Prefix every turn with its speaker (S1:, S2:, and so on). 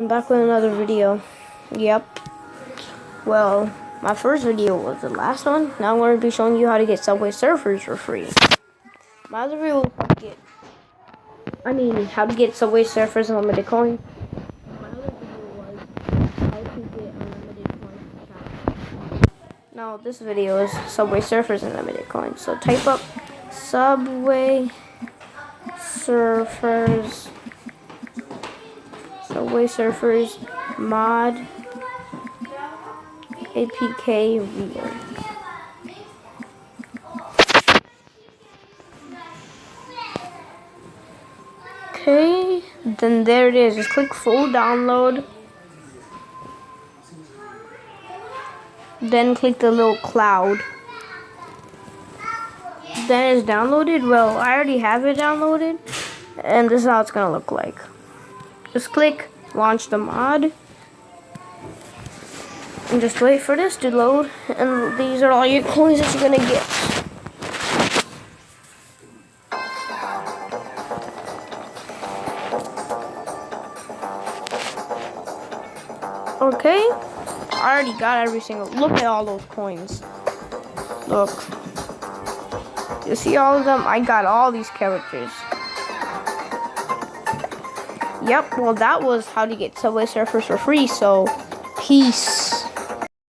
S1: back with another video. Yep. Well, my first video was the last one. Now I'm going to be showing you how to get Subway Surfers for free. My other video was how to get Subway Surfers unlimited coins. My other video was how to get unlimited coins for shopping. Now this video is Subway Surfers unlimited coins. So type up Subway Surfers mod APK reader. Okay, then there it is. Just click full download. Then click the little cloud. Then it's downloaded. Well, I already have it downloaded. And this is how it's gonna look like. Just click launch the mod. And just wait for this to load. And these are all your coins that you're gonna get. Okay, I already got every single. Look at all those coins. Look. You see all of them? I got all these characters. Yep, well that was how to get Subway Surfers for free, so peace.